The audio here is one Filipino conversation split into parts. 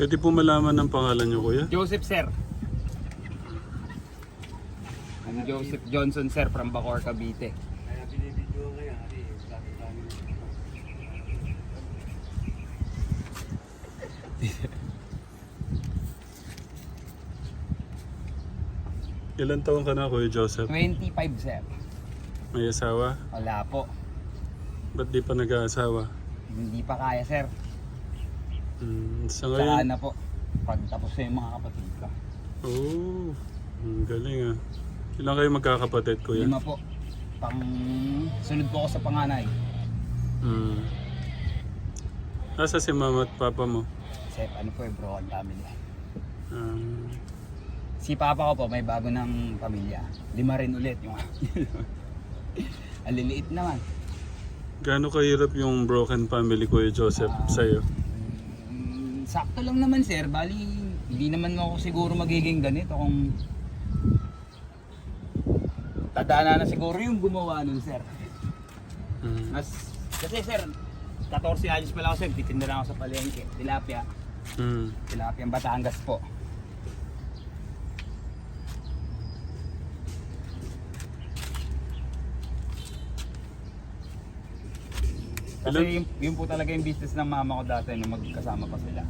Pwede po malaman ng pangalan niyo, kuya? Joseph, sir. I'm Joseph Johnson, sir, from Bacoor, Cavite. Kaya binibidyo ngayon, sabi namin. Ilan taon ka na, Kuya Joseph? 25, sir. May asawa? Wala po. Ba't di pa nag-aasawa? Hindi pa kaya, sir. Sa Saka ngayon? na po. Pagtapos na yung mga kapatid ko. Oh, ang galing ah. Ilan kayo magkakapatid, Kuya? 5 po. Sunod po ako sa panganay. Nasa si mama at papa mo? Sir, ano po yung broken family. Um, Si papa ko po may bago ng pamilya. 5 rin ulit yung ang liliit naman. Gaano kahirap yung broken family, Kuya Joseph, sa'yo? Sakto lang naman, sir. Bali, hindi naman ako siguro magiging ganito kung tadaanan na siguro yung gumawa nun, sir. Kasi, sir, 14 anos pa lang ako, sir. Titinda lang ako sa palengke. Tilapia. Tilapia ang Batangas po. Kasi yun po talaga yung business ng mama ko dati nung magkasama pa sila.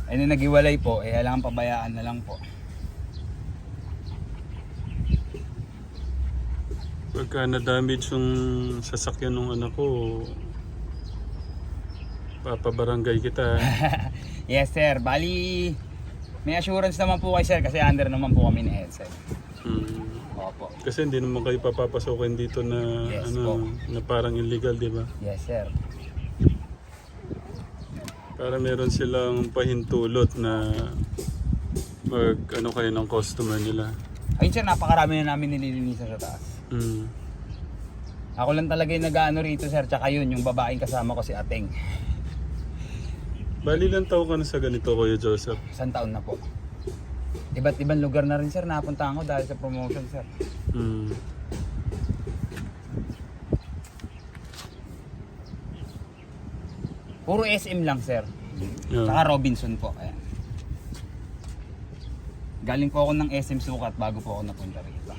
Ay nung naghiwalay po, alam pabayaan na lang po. Pagka na-damage yung sasakyan ng anak ko, papabarangay kita. Yes, sir. Bali, may assurance naman po kay sir kasi under naman po kami ni Edsel. Opo. Kasi hindi naman kayo papapasokin dito na Yes, po. na parang illegal, di ba? Yes, sir. Para meron silang pahintulot na kayo ng customer nila. Ayun, sir, napakarami na namin nililinisan sa taas. Mm. Ako lang talaga yung nag-ano rito, sir. Tsaka yun, yung babaeng kasama ko si Ateng. Bali lang taon ka na sa ganito, Kuya Joseph? 1 taon na po. Iba't ibang lugar na rin, sir. Napuntahan ko dahil sa promotion, sir. Mm. Puro SM lang, sir. Yeah. Saka Robinson po. Ayan. Galing po ako ng SM Sukat bago po ako napunta rito.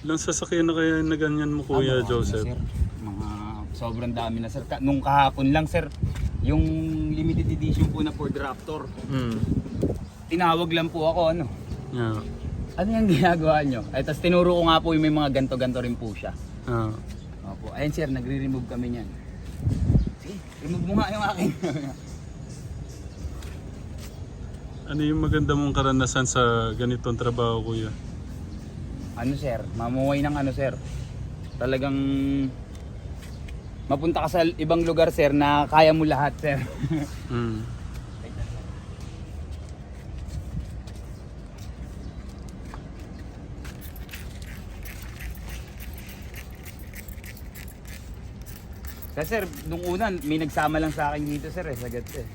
Ilang sasakyan na kaya na ganyan mo, Kuya Ano, Joseph? sir? Mga sobrang dami na, sir. Nung kahapon lang, sir, yung limited edition po na Ford Raptor. Tinawag lang po ako, ano. Yeah. Ano yung ginagawa nyo? Ay, tas tinuro ko nga po yung may mga ganto-ganto rin po siya. Opo. Ayun, sir, nagre-remove kami niyan. Sige, remove mo nga yung akin. Ano yung maganda mong karanasan sa ganitong trabaho, Kuya? Ano, sir, mamuhay ng ano, sir. Talagang mapunta ka sa ibang lugar, sir, na kaya mo lahat, sir. Kasi, sir, nung una, may nagsama lang sa akin dito, sir, sagat, eh.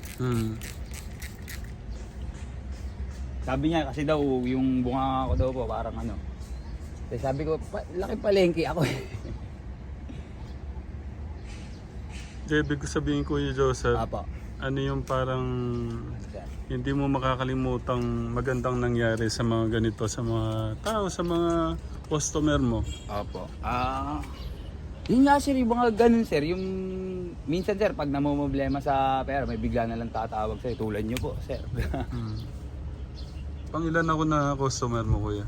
Sabi niya, kasi daw, yung bunga ko daw po, parang ano. Kasi sabi ko, laki palengke ako, eh. Ibig ko sabihin, Kuya Joseph, Apo. ano yung parang hindi mo makakalimutang magandang nangyari sa mga ganito, sa mga tao, sa mga customer mo? Apo. Yun nga, sir, yung mga ganun, sir, yung minsan, sir, pag namumblema sa pera, may bigla na lang tatawag sa'yo, tulad nyo po, sir. Pangilan ako na customer mo, Kuya?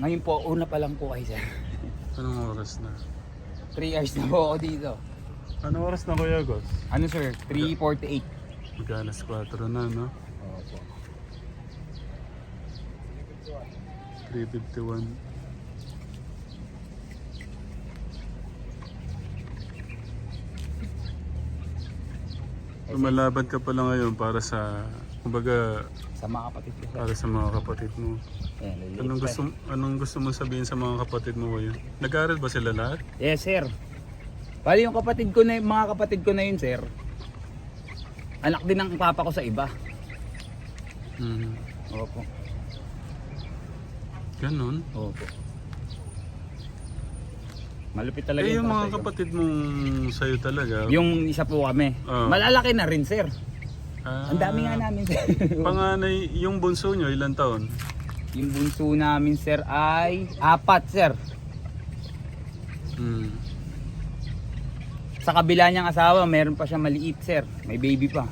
Ngayon po, una pa lang po kayo, sir. Anong oras na? 3 hours na po ako dito. Anong oras na, Kuya Gos? Ano, sir? 3:48. Mag-alas 4 na, no? Opo. 3:51. Lumalaban ka pala ngayon para sa, kumbaga, Sa mga kapatid ko, sir. para sa mga kapatid mo. Ayan, liliit Anong pa, gusto, anong gusto mo sabihin sa mga kapatid mo, Kuya? Nag-aaral ba sila lahat? Yes, sir. Bali yung kapatid ko na mga kapatid ko na yun, sir. Anak din ng papa ko sa iba. Opo. Ganun. Opo. Malupit talaga Eh yung mga tatay ko. kapatid mong sa'yo talaga. Yung isa po kami. Oh. Malalaki na rin, sir. Ah, Ang dami nga namin, sir. Panganay, yung bunso nyo, ilang taon? Yung bunso namin, sir, ay 4, sir. Hmm. Sa kabila niyang asawa, meron pa siya maliit, sir. May baby pa.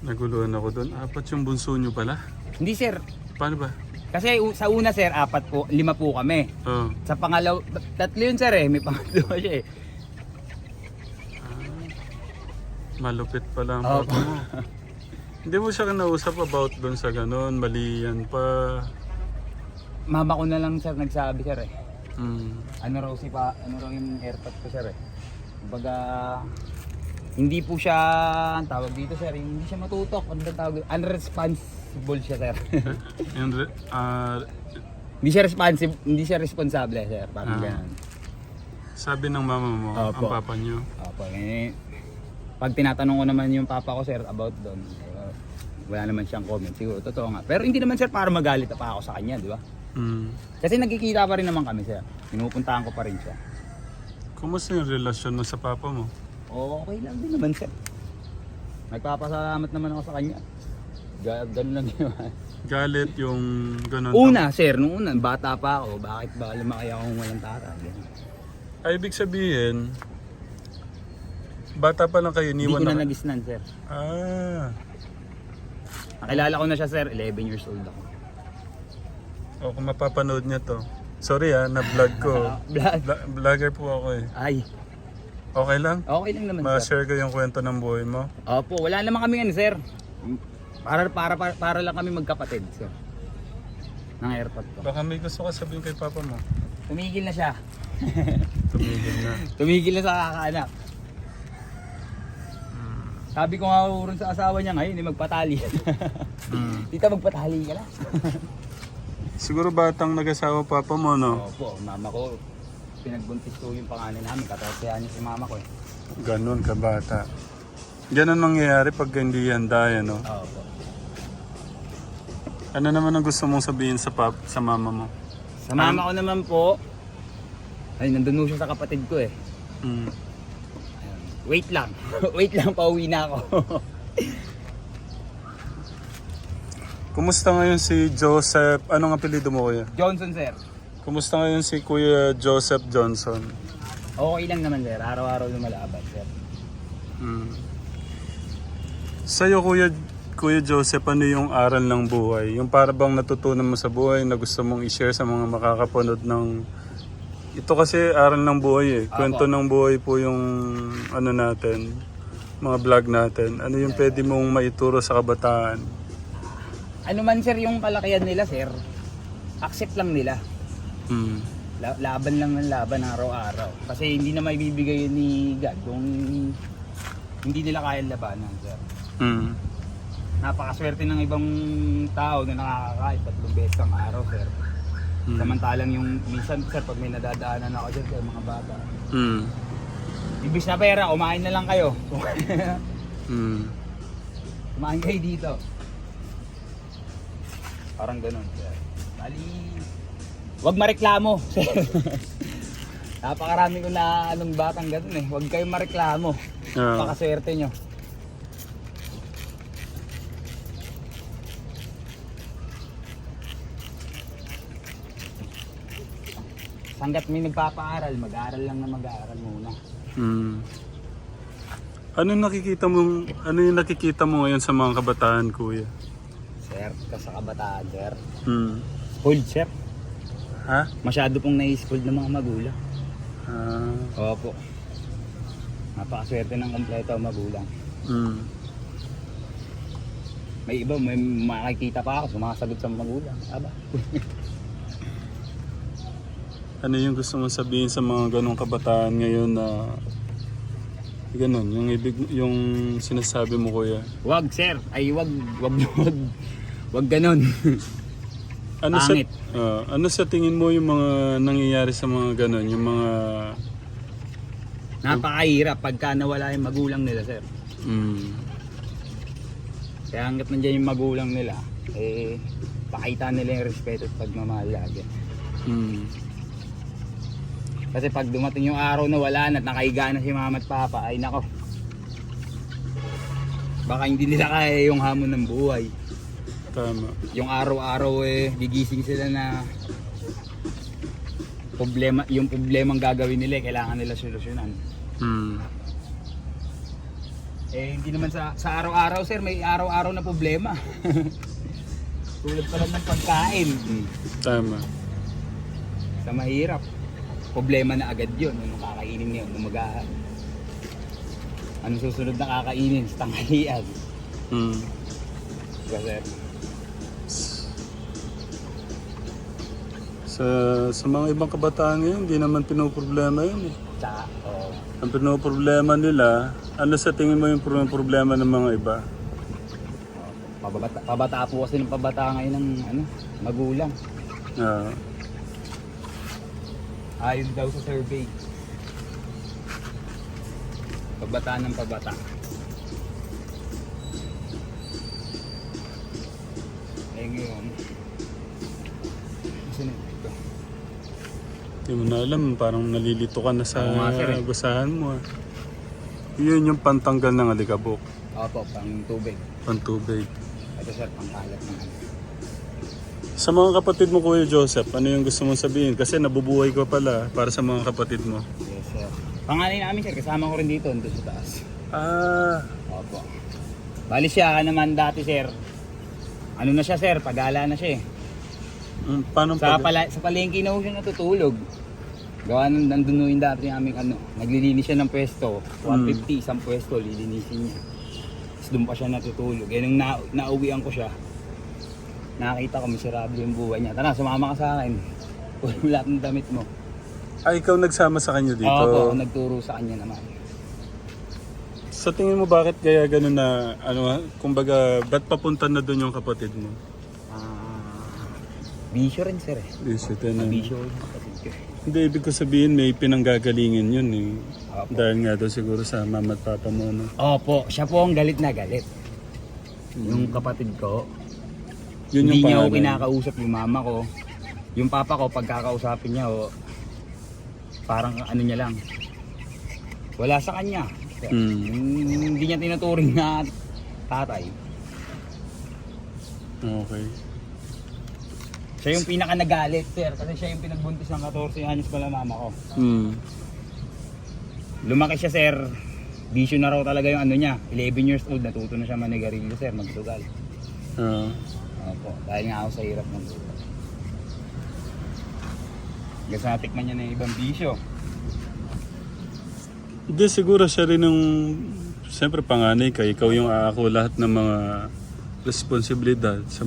Naguluhan ako doon. 4 yung bunso nyo pala. Hindi, sir. Paano ba? Kasi sa una, sir, 4 po, 5 po kami. Oh. Sa pangalaw, 3 yun, sir, eh. May pangalawa siya, eh. Malupit pala ang Opo. papa mo. Hindi mo siya nausap about doon sa ganun, mali yan pa. Mama ko na lang, sir, nagsabi, sir, eh. Hmm. Ano raw yung airpot ko, sir, eh. Kumbaga, hindi po siya, ang tawag dito, sir, hindi siya matutok. Ano ba tawag? Unresponsible siya, sir. Yung hindi siya responsable, sir. Parang ganun. sabi ng mama mo, Opo. ang papa nyo. Opo, pag tinatanong ko naman yung papa ko, sir, about doon, wala naman siyang comment. Siguro, totoo nga. Pero hindi naman, sir, para magalit pa ako sa kanya, di ba? Hmm. Kasi nagkikita pa rin naman kami, sir. Pinupuntahan ko pa rin siya. Kumusta yung relasyon mo sa papa mo? Okay lang din naman, sir. Nagpapasalamat naman ako sa kanya. Ganun lang yun. Galit yung ganun. Una, sir, nung una, bata pa ako, bakit ba lumaki akong walang tatay? Ay, ibig sabihin, bata pa lang kayo, Hindi iniwan ko na na. nagisnan, sir. Ah, Nakilala ko na siya, sir, 11 years old ako. o kung mapapanood niya to. Sorry na-vlog ko. Vlog? Vlogger po ako eh. Ay, Okay lang? okay lang naman, sir. Ma-share ko yung kwento ng buhay mo. Opo, wala naman kami ano, sir. Para lang kami magkapatid, sir. Ng airport ko. Baka may gusto ka sabihin kay papa mo. Tumigil na siya. Tumigil na. Tumigil na sa kakaanak. Sabi ko nga rin sa asawa niya ngayon, magpatali. Tita, magpatali ka na. Siguro batang nag-asawa papa mo, no? Opo, mama ko, pinagbuntis ko yung pangalan namin, 14 anos si mama ko eh. Ganon ka bata. Ganun mangyayari pag hindi handa yan, no? Opo. Ano naman ang gusto mong sabihin sa mama mo? Sa mama ko naman po, ay nandun siya sa kapatid ko eh. Mm. Ayun. Wait lang, wait lang, pauwi na ako. Kumusta ngayon si Joseph? Anong apelyido mo, kuya? Johnson, sir. Kumusta ngayon si Kuya Joseph Johnson? Okay lang naman, sir. Araw-araw lumalaban, sir. Mm. Sa'yo, Kuya Joseph, ano yung aral ng buhay? Yung para bang natutunan mo sa buhay na gusto mong i-share sa mga makakapanood ng... Ito kasi aral ng buhay eh. Kwento ng buhay po yung ano natin, mga vlog natin. Ano yung pwede mong maituro sa kabataan? Ano man, sir, yung kalakihan nila, sir, accept lang nila. Mm. Laban lang ng laban araw-araw. Kasi hindi na maibibigay yun ni God kung hindi nila kaya labanan, sir. Mm. Napakaswerte ng ibang tao na nakakakain 3 beses ang araw, sir. Mm. Samantalang yung minsan, sir, pag may nadadaanan ako dyan, sir, mga bata. Mm. Ibis na pera, kumain na lang kayo. Mm. Kumain kayo dito. Parang ganun, sir. Bali, wag mareklamo, sir. Napakarami ko na anong batang ganun eh. Huwag kayong mareklamo. Pakaswerte nyo. Hanggat may nagpapaaral, mag-aaral lang na mag-aaral muna. Mm. Ano yung nakikita mo ngayon sa mga kabataan, kuya? Sir, sa kabataan, sir. Mm. Spoiled, sir. Ha? Masyado pong nai-spoiled ng mga magulang. Ah. Opo. Napakaswerte ng kompleto ang magulang. Mm. May iba, may makikita pa ako, sumasagot sa magulang. Aba. Ano yung gusto mong sabihin sa mga ganong kabataan ngayon na ganon, yung sinasabi mo, kuya? Wag, sir. Ay, wag ganon. Ano Pangit. ano sa tingin mo yung mga nangyayari sa mga ganon, yung mga Napakahirap pagka nawala yung magulang nila, sir. Kaya hanggat nandiyan yung magulang nila, eh, pakita nila yung respeto at pagmamahal lagi. Kasi pag dumating yung araw na wala na at nakahiga na si mama at papa, ay nako. Baka hindi nila kaya yung hamon ng buhay. Tama. Yung araw-araw gigising sila na yung problemang gagawin nila, kailangan nila solusyonan. Hindi naman sa araw-araw sir, may araw-araw na problema. Tulad pa lang ng pagkain. Tama. Sa mahirap, problema na agad yun. Anong kakainin ngayon, umagahan. Anong susunod na kakainin sa tanghalian. Diba sir? Sa mga ibang kabataan ngayon, hindi naman pinoproblema yun eh. Tsaka, Ang pinoproblema nila, ano sa tingin mo yung problema ng mga iba? pabata po kasi ng pabata ngayon ng magulang. Ah, Ayon daw sa survey. Pabata ng pabata. Ngayon, kasi ito. hindi mo na alam, parang nalilito ka na sa Oo nga, sir, eh. basahan mo. Yun yung pantanggal ng alikabok, Opo, pang tubig. pantubig. Ito sir, pang kalat ng Sa mga kapatid mo, Kuya Joseph, ano yung gusto mong sabihin? Kasi nabubuhay ko pala para sa mga kapatid mo. Yes sir. Panganay namin sir, kasama ko rin dito, doon sa taas. Ah, Opo. Bali siya naman dati sir. Ano na siya sir, pagala na siya eh. paano Sa pag... palengke na ho siya natutulog. Gawa nung nandun yung dati aming naglilinis siya ng pwesto. 150, isang pwesto, lilinisin niya. Tapos doon pa siya natutulog. Eh nung nauwian ko siya, nakita ko miserable yung buhay niya. Tara, sumama ka sa akin. Kuha mo lahat ng damit mo. Ay, ikaw nagsama sa kanya dito? Ako nagturo sa kanya naman. Sa tingin mo bakit kaya ganun na, kumbaga, ba't papunta na doon yung kapatid mo? Bisyo rin sir eh. Bisyo, tayo Bisyo yung kapatid ko. Hindi, ibig ko sabihin may pinanggagalingin yun eh. Opo. Dahil nga daw siguro sa mama at papa mo, no? Opo, siya po ang galit na galit. Yung kapatid ko, Yun hindi yung niya ako pangalan. kinakausap yung mama ko. Yung papa ko, pagkakausapin niya, parang ano niya lang. Wala sa kanya. Hindi niya tinuturing na tatay. Okay. Siya yung pinaka nagalit, sir. Kasi siya yung pinagbuntis ng 14 anos pala mama ko. Lumaki siya, sir. Bisyo na raw talaga yung niya. 11 years old, natuto na siya manigarilyo, sir. Magsugal. Opo, dahil nga ako sa hirap ng buhay. Kasi natikman niya na yung ibang bisyo. Hindi, siguro siya rin yung, siyempre panganay ka, ikaw yung aako lahat ng mga responsibilidad sa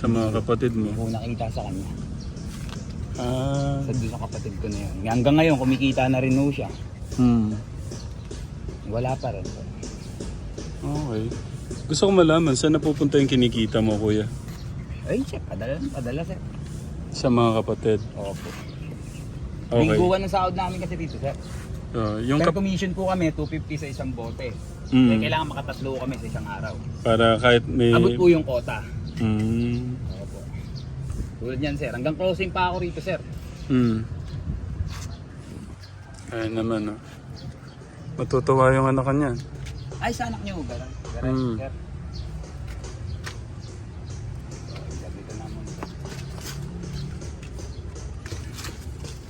mga kapatid mo. Hindi ko nakita sa kanya. Ah, Sa doon sa kapatid ko na yun. Hanggang ngayon, kumikita na rin ho siya. Wala pa rin. Okay. Gusto ko malaman, saan napupunta yung kinikita mo, kuya? Ay, siya, padala, sir. Sa mga kapatid. Opo. Okay. Lingguan ng sahod namin kasi dito, sir. Yung Sir, commission po kami, 250 sa isang bote. Mm. Kaya kailangan makatatlo kami sa isang araw. para kahit may... Abot po yung kota. Mm. Opo. Tulad yan, sir. Hanggang closing pa ako rito, sir. Ayun naman, no. Matutuwa yung anak niya. Ay, sa anak niyo, garan. Mm. Sir. Dito naman.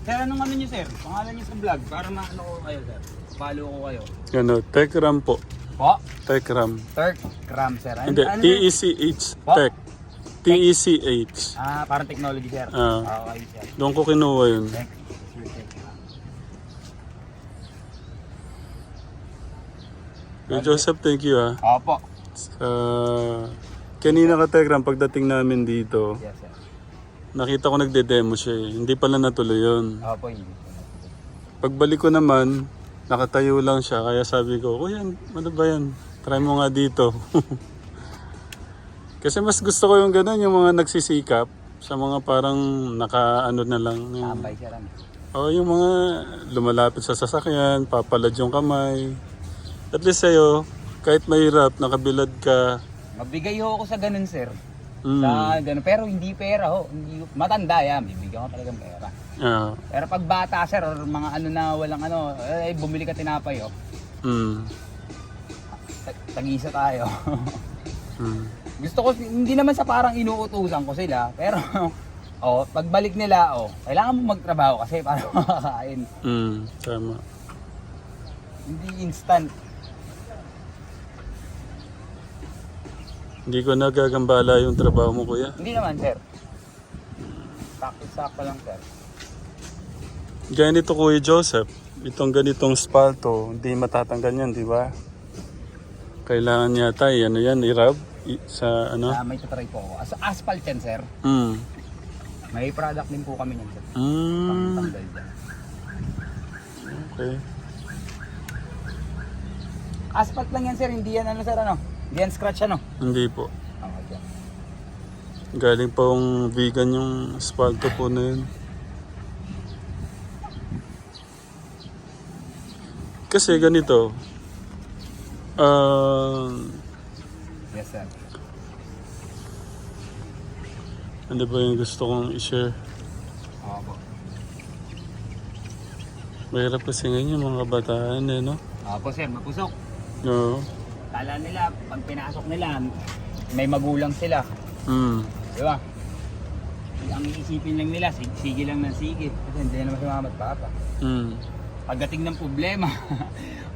Sir, anong niyo, sir? Pangalan niyo sa vlog para maano ko kayo, sir. Follow ko kayo. Ano, Techram po. Po? Techram. Turk Cram, sir. Hindi, sir? TECH. Po? Tech. TECH. Parang technology, sir. Ah. Okay, sir. Doon ko kinuha yun. Thank you. Kuya Joseph, thank you ah. Opo. Kanina ka Techram, pagdating namin dito, Yes, sir. nakita ko nagde-demo siya eh. Hindi pala natuloy yun. Opo, yun. Pagbalik ko naman, nakatayo lang siya. Kaya sabi ko, Kuya, ano ba yan? Try mo nga dito. Kasi mas gusto ko yung gano'n, yung mga nagsisikap sa mga parang naka-ano na lang. Tambay, sir. Yung mga lumalapit sa sasakyan, papalad yung kamay. At least sa'yo, kahit mahirap, nakabilad ka. Mabigay ho ako sa ganun, sir. Sa ganun. Pero hindi pera ho. Hindi, matanda yan. Bibigyan ko talagang pera. Ah. Pero pag bata sir, or mga ano na walang ano, bumili ka tinapay oh. Mm. Tag-isa tayo. Mm. Gusto ko, hindi naman sa parang inuutusan ko sila. Pero, pagbalik nila, kailangan mo magtrabaho kasi para makakain. Mm. Tama. Hindi instant. Hindi ko nagagambala yung trabaho mo, kuya. Hindi naman sir. Sakto lang sir. Ganito, Kuya Joseph. Itong ganitong spalto, hindi matatanggal yan, di ba? Kailangan yata, ano yan, i-rub sa ano? May tatry po ako. Asphalt yan sir. Mm. May product din po kami yan sir. Mm. Pangtanggal dyan. Okay. Asphalt lang yan sir, hindi yan ano sir ano? Hindi yan scratch ano? Hindi po. Okay dyan. Galing pong vegan yung spalto po na yun. Kasi ganito, Yes sir. ano ba yung gusto kong i-share? Opo. Mahirap kasi ngayon yung mga kabataan eh, no? Opo sir, mapusok. Oo. Kala nila, pag pinasok nila, may magulang sila. Mm. Di ba? Ang iisipin lang nila, sige lang ng sige. Kasi hindi naman si mama at papa. Mm. Pagdating ng problema,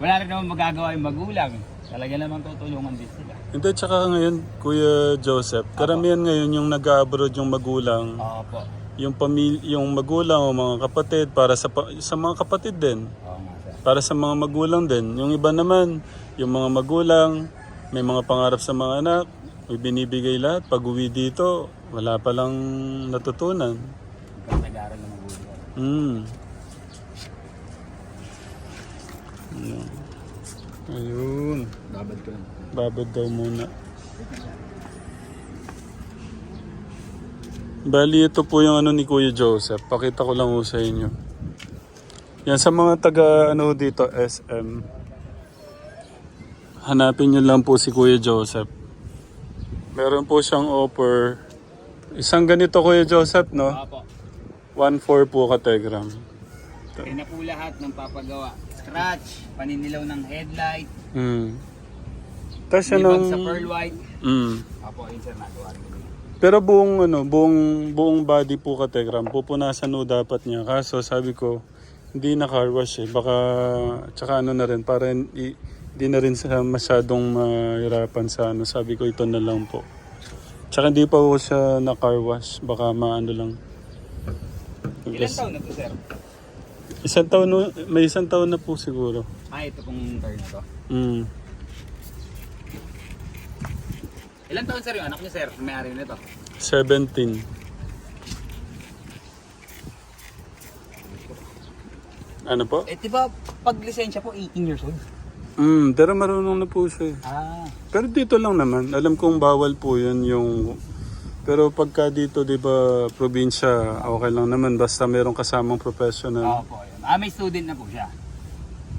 wala rin naman magagawa yung magulang. Talaga naman tutulungan din sila. Hindi, tsaka ngayon, Kuya Joseph, karamihan ngayon yung nag-abroad yung magulang, Opo. yung magulang o mga kapatid, para sa mga kapatid din. Oo nga sir. Para sa mga magulang din. Yung iba naman, yung mga magulang, may mga pangarap sa mga anak, may binibigay lahat. Pag uwi dito, wala palang natutunan. Nag-aaral ng magulang. Mm. Ayun. Ayun. Babad ko lang. Babad daw muna. Bali, ito po yung ano ni Kuya Joseph. Pakita ko lang ho sa inyo. Yan sa mga taga ano dito, SM. Hanapin nyo lang po si Kuya Joseph. Meron po siyang offer. Isang ganito, Kuya Joseph, no? Opo. 1.4 po ka-telegram. Kaya na po lahat ng papagawa. Scratch, paninilaw ng headlight, Tapos yan nibag ang... sa pearl white. Opo, yun sir, nagawa rin. Pero buong body po ka-telegram, pupunasan no dapat niya. Kaso sabi ko, hindi na car wash eh. Baka, tsaka ano na rin, para hindi na rin siya masyadong mahirapan sa ano. Sabi ko, ito na lang po. Tsaka hindi pa po siya na car wash. Baka maano lang. Ilan taon na to sir? May isang taon na po siguro. Ito pong car na to. Mm. Ilan taon sir yung anak niya sir? May-ari nito. 17. Ano po? Di ba pag lisensya po 18 years old? Pero marunong na po siya. Pero dito lang naman. Alam kong bawal po yun yung... Pero pagka dito, di ba, probinsya, okay lang naman. Basta merong kasamang professional. Opo, yun. May student na po siya.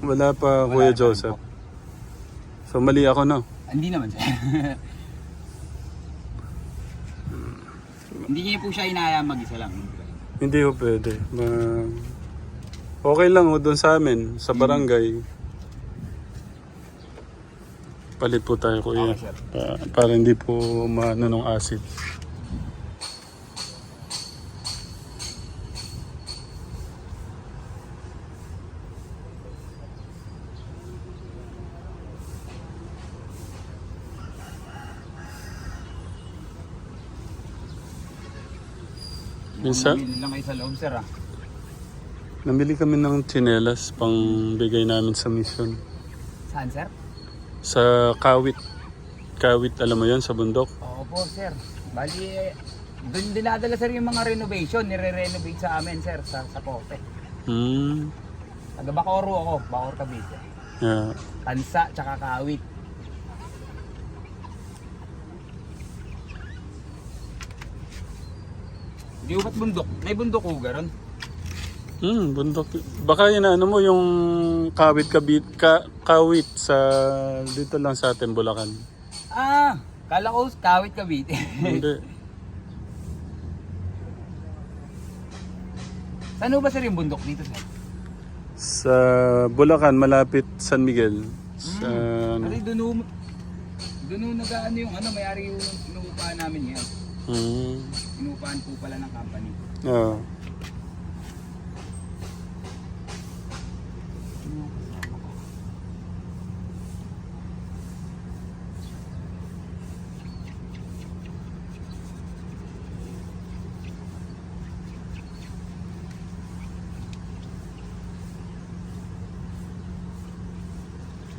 Wala pa, Wala Kuya pa Joseph. po. So, mali ako, no? Hindi naman sir. Hindi niya po siya inaya mag-isa lang. Hindi ko pwede. Okay lang doon sa amin, sa barangay. Palit po tayo, Kuya. Okay, sir. Para hindi po maano ng acid. Minsan, Bumili lang kayo sa loob sir namili kami ng tsinelas pang bigay namin sa mission. Saan sir? Sa Kawit. Kawit, alam mo yon sa bundok? Opo sir. Bali, doon dinadala sir yung mga renovation. Nire-renovate sa amin sir sa Pote. Taga Bacoro ako. Bacor Cavite. Yeah. Tansa tsaka Kawit. Di ba't bundok? May bundok ko garon. Bundok. Baka yun ano mo yung Kawit Kawit sa dito lang sa atin Bulacan. Kala ko Kawit Cavite. Hindi. Saan ba sir yung bundok dito sir? Sa Bulacan, malapit San Miguel. Sa, Kasi doon nag-ano yung may-ari yung inuupahan namin yan. Inuupahan po pala ng company. Oo.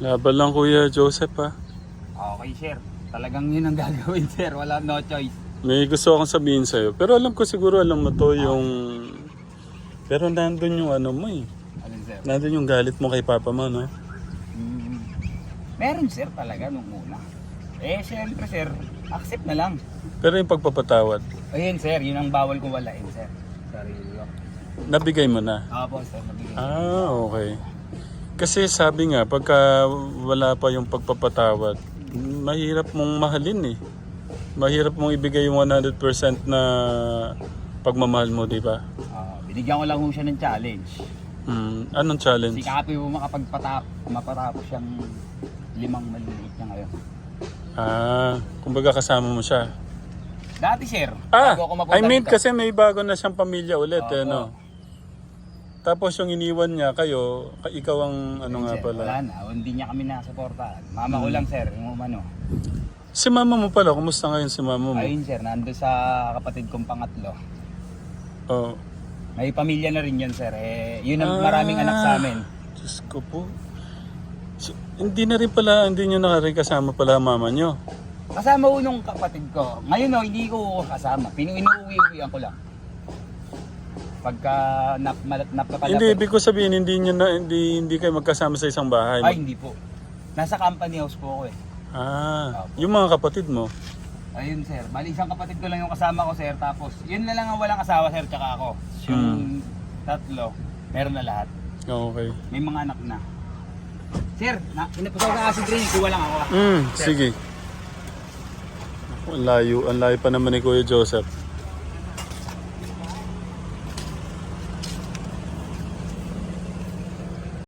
Laban lang Kuya Joseph ha. Okay sir, talagang yun ang gagawin sir, wala no choice. May gusto akong sabihin sa'yo. Pero alam ko siguro alam mo to yung... Pero nandun yung ano mo eh. Alin sir? Nandun yung galit mo kay Papa mo, no? Meron sir talaga nung una. Siyempre sir, accept na lang. Pero yung pagpapatawad, Ayun sir, yun ang bawal ko walain sir. Sarili ko. nabigay mo na. Po sir, nabigay. Okay. Kasi sabi nga, pagka wala pa yung pagpapatawad, mahirap mong mahalin eh. Mahirap mong ibigay yung 100% na pagmamahal mo, di ba? Binigyan ko lang ho siya ng challenge. Anong challenge? Sikapin mo mapatapos siyang 5 maliliit niya ngayon. Kumbaga kasama mo siya. Dati sir, bago ako mapunta I mean dito. kasi may bago na siyang pamilya ulit, Opo. no? Tapos yung iniwan niya kayo, ikaw ang ano nga Sir, pala. wala na, hindi niya kami nasuportahan. Mama ko lang sir, yung umano. Si mama mo pala, kumusta ngayon si mama mo? Ayun sir, nando sa kapatid kong pangatlo. Oh. May pamilya na rin yun sir. Yun ang maraming anak sa amin. Diyos ko po. So, hindi na rin pala, hindi nyo na rin kasama pala ang mama nyo. Kasama ko nung kapatid ko. Ngayon hindi ko kasama. Inuwi-uwian ko lang. Pagka napapalapit. Hindi, ibig ko sabihin, hindi kayo magkasama sa isang bahay. Ay, hindi po. Nasa company house po ako eh. Yung mga kapatid mo. Ayun sir, bali isang kapatid ko lang yung kasama ko sir. Tapos yun na lang ang walang asawa sir, tsaka ako. Yung tatlo, meron na lahat. Okay. May mga anak na. Sir, pinapasaw ka acid training, kuha lang ako. Sige. Ang layo pa naman ni Kuya Joseph.